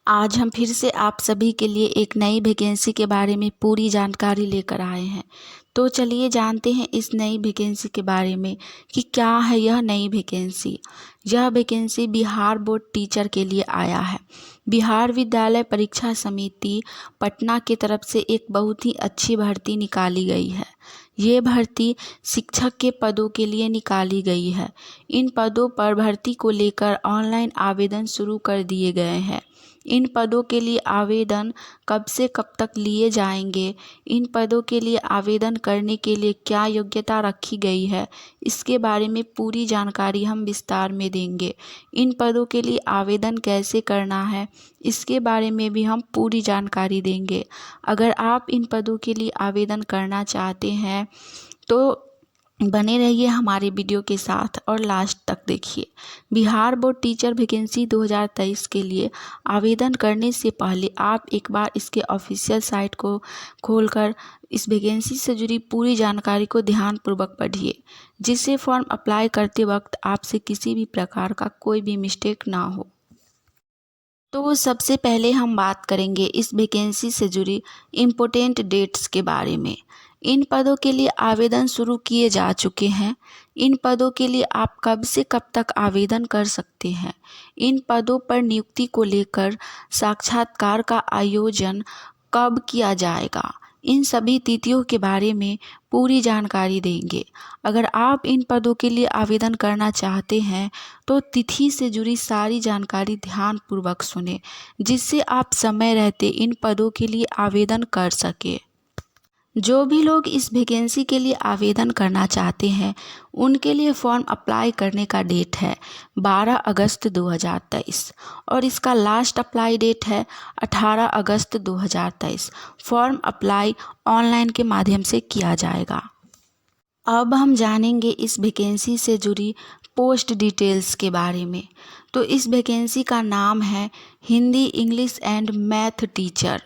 आज हम फिर से आप सभी के लिए एक नई वैकेंसी के बारे में पूरी जानकारी लेकर आए हैं। तो चलिए जानते हैं इस नई वैकेंसी के बारे में कि क्या है यह नई वैकेंसी। यह वैकेंसी बिहार बोर्ड टीचर के लिए आया है। बिहार विद्यालय परीक्षा समिति पटना की तरफ से एक बहुत ही अच्छी भर्ती निकाली गई है। ये भर्ती शिक्षक के पदों के लिए निकाली गई है। इन पदों पर भर्ती को लेकर ऑनलाइन आवेदन शुरू कर दिए गए हैं। इन पदों के लिए आवेदन कब से कब तक लिए जाएंगे, इन पदों के लिए आवेदन करने के लिए क्या योग्यता रखी गई है, इसके बारे में पूरी जानकारी हम विस्तार में देंगे। इन पदों के लिए आवेदन कैसे करना है, इसके बारे में भी हम पूरी जानकारी देंगे। अगर आप इन पदों के लिए आवेदन करना चाहते हैं तो बने रहिए हमारे वीडियो के साथ और लास्ट तक देखिए। बिहार बोर्ड टीचर वैकेंसी 2023 के लिए आवेदन करने से पहले आप एक बार इसके ऑफिशियल साइट को खोलकर इस वैकेंसी से जुड़ी पूरी जानकारी को ध्यानपूर्वक पढ़िए, जिससे फॉर्म अप्लाई करते वक्त आपसे किसी भी प्रकार का कोई भी मिस्टेक ना हो। तो सबसे पहले हम बात करेंगे इस वैकेंसी से जुड़ी इम्पोर्टेंट डेट्स के बारे में। इन पदों के लिए आवेदन शुरू किए जा चुके हैं। इन पदों के लिए आप कब से कब तक आवेदन कर सकते हैं। इन पदों पर नियुक्ति को लेकर साक्षात्कार का आयोजन कब किया जाएगा, इन सभी तिथियों के बारे में पूरी जानकारी देंगे। अगर आप इन पदों के लिए आवेदन करना चाहते हैं तो तिथि से जुड़ी सारी जानकारी ध्यानपूर्वक सुने, जिससे आप समय रहते इन पदों के लिए आवेदन कर सके। जो भी लोग इस वैकेंसी के लिए आवेदन करना चाहते हैं उनके लिए फॉर्म अप्लाई करने का डेट है 12 अगस्त 2023 और इसका लास्ट अप्लाई डेट है 18 अगस्त 2023। फॉर्म अप्लाई ऑनलाइन के माध्यम से किया जाएगा। अब हम जानेंगे इस वैकेंसी से जुड़ी पोस्ट डिटेल्स के बारे में। तो इस वैकेंसी का नाम है Hindi, English and math teacher.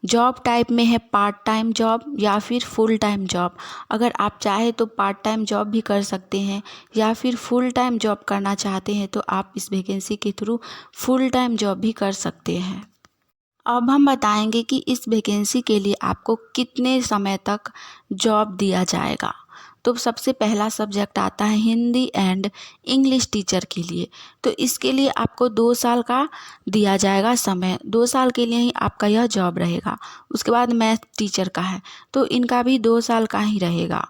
Job type में है पार्ट टाइम जॉब या फिर फुल टाइम जॉब। अगर आप चाहे तो पार्ट टाइम जॉब भी कर सकते हैं या फिर फुल टाइम जॉब करना चाहते हैं तो आप इस वैकेंसी के थ्रू फुल टाइम जॉब भी कर सकते हैं। अब हम बताएंगे कि इस वैकेंसी के लिए आपको कितने समय तक जॉब दिया जाएगा। तो सबसे पहला सब्जेक्ट आता है हिंदी एंड इंग्लिश टीचर के लिए। तो इसके लिए आपको 2 साल का दिया जाएगा समय। 2 साल के लिए ही आपका यह जॉब रहेगा। उसके बाद मैथ टीचर का है तो इनका भी 2 साल का ही रहेगा।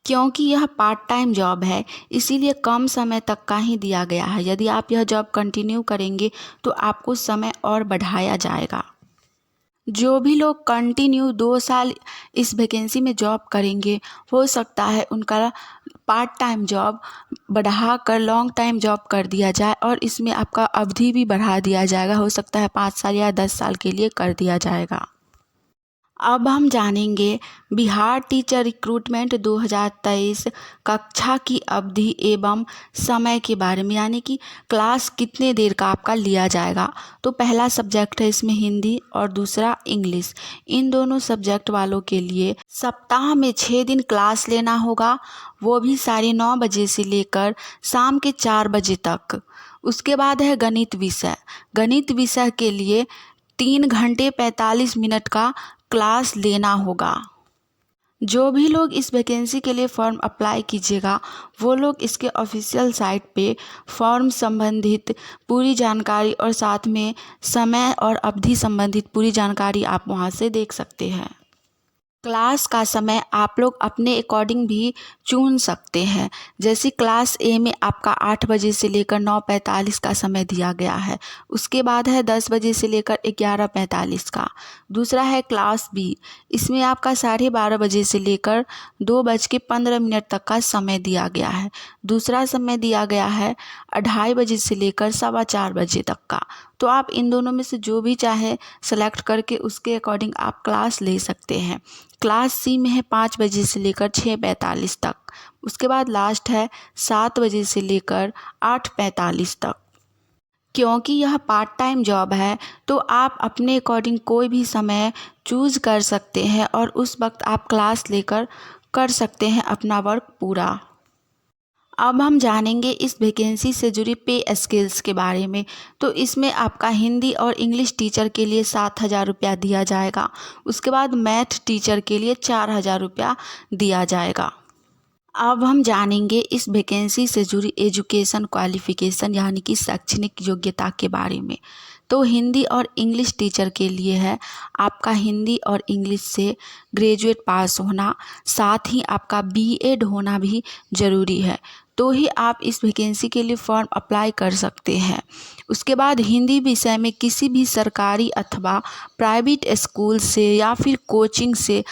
क्योंकि यह पार्ट टाइम जॉब है इसीलिए कम समय तक का ही दिया गया है। यदि आप यह जॉब कंटिन्यू करेंगे तो आपको समय और बढ़ाया जाएगा। जो भी लोग कंटिन्यू 2 साल इस वैकेंसी में जॉब करेंगे हो सकता है उनका पार्ट टाइम जॉब बढ़ाकर लॉन्ग टाइम जॉब कर दिया जाए और इसमें आपका अवधि भी बढ़ा दिया जाएगा। हो सकता है 5 साल या 10 साल के लिए कर दिया जाएगा। अब हम जानेंगे बिहार टीचर रिक्रूटमेंट 2023 कक्षा की अवधि एवं समय के बारे में, यानी कि क्लास कितने देर का आपका लिया जाएगा। तो पहला सब्जेक्ट है इसमें हिंदी और दूसरा इंग्लिश। इन दोनों सब्जेक्ट वालों के लिए सप्ताह में 6 दिन क्लास लेना होगा, वो भी 9:30 बजे से लेकर शाम के 4 बजे तक। उसके बाद है गणित विषय। गणित विषय के लिए 3 घंटे 45 मिनट का क्लास लेना होगा। जो भी लोग इस वैकेंसी के लिए फॉर्म अप्लाई कीजिएगा वो लोग इसके ऑफिशियल साइट पे फॉर्म संबंधित पूरी जानकारी और साथ में समय और अवधि संबंधित पूरी जानकारी आप वहां से देख सकते हैं। क्लास का समय आप लोग अपने अकॉर्डिंग भी चुन सकते हैं। जैसे क्लास ए में आपका 8 बजे से लेकर 9:45 का समय दिया गया है। उसके बाद है 10 बजे से लेकर 11:45 का। दूसरा है क्लास बी, इसमें आपका 12:30 बजे से लेकर 2:15 तक का समय दिया गया है। दूसरा समय दिया गया है 2:30 बजे से लेकर 4:15 बजे तक का। तो आप इन दोनों में से जो भी चाहे सेलेक्ट करके उसके अकॉर्डिंग आप क्लास ले सकते हैं। क्लास सी में है 5 बजे से लेकर 6:45 तक। उसके बाद लास्ट है 7 बजे से लेकर 8:45 तक। क्योंकि यह पार्ट टाइम जॉब है तो आप अपने अकॉर्डिंग कोई भी समय चूज़ कर सकते हैं और उस वक्त आप क्लास लेकर कर सकते हैं अपना वर्क पूरा। अब हम जानेंगे इस वैकेंसी से जुड़ी पे स्केल्स के बारे में। तो इसमें आपका हिंदी और इंग्लिश टीचर के लिए 7,000 रुपया दिया जाएगा। उसके बाद मैथ टीचर के लिए 4,000 रुपया दिया जाएगा। अब हम जानेंगे इस वैकेंसी से जुड़ी एजुकेशन क्वालिफिकेशन यानी कि शैक्षणिक योग्यता के बारे में। तो हिंदी और इंग्लिश टीचर के लिए है आपका हिंदी और इंग्लिश से ग्रेजुएट पास होना, साथ ही आपका बीएड होना भी ज़रूरी है, तो ही आप इस वैकेंसी के लिए फॉर्म अप्लाई कर सकते हैं। उसके बाद हिंदी विषय में किसी भी सरकारी अथवा प्राइवेट स्कूल से या फिर कोचिंग से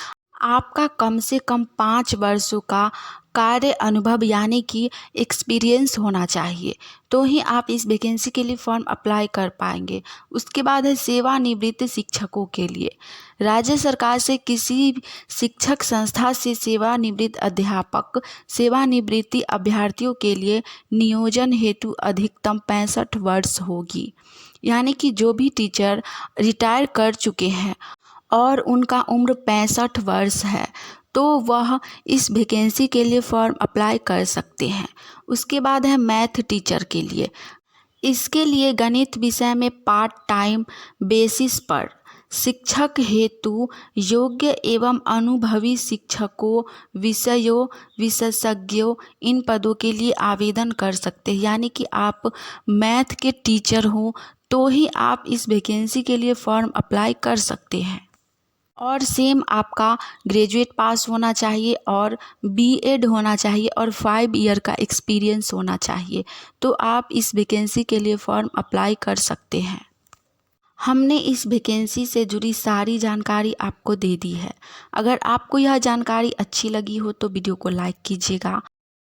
आपका कम से कम 5 वर्षों का कार्य अनुभव यानी कि एक्सपीरियंस होना चाहिए, तो ही आप इस वैकेंसी के लिए फॉर्म अप्लाई कर पाएंगे। उसके बाद है सेवानिवृत्त शिक्षकों के लिए। राज्य सरकार से किसी शिक्षक संस्था से सेवानिवृत्त अध्यापक सेवानिवृत्ति अभ्यर्थियों के लिए नियोजन हेतु अधिकतम 65 वर्ष होगी, यानी कि जो भी टीचर रिटायर कर चुके हैं और उनका उम्र 65 वर्ष है तो वह इस वैकेंसी के लिए फॉर्म अप्लाई कर सकते हैं। उसके बाद है मैथ टीचर के लिए। इसके लिए गणित विषय में पार्ट टाइम बेसिस पर शिक्षक हेतु योग्य एवं अनुभवी शिक्षकों विशेषज्ञों इन पदों के लिए आवेदन कर सकते हैं, यानी कि आप मैथ के टीचर हो तो ही आप इस वैकेंसी के लिए फॉर्म अप्लाई कर सकते हैं। और सेम आपका ग्रेजुएट पास होना चाहिए और बीएड होना चाहिए और 5 ईयर का एक्सपीरियंस होना चाहिए, तो आप इस वैकेंसी के लिए फॉर्म अप्लाई कर सकते हैं। हमने इस वैकेंसी से जुड़ी सारी जानकारी आपको दे दी है। अगर आपको यह जानकारी अच्छी लगी हो तो वीडियो को लाइक कीजिएगा।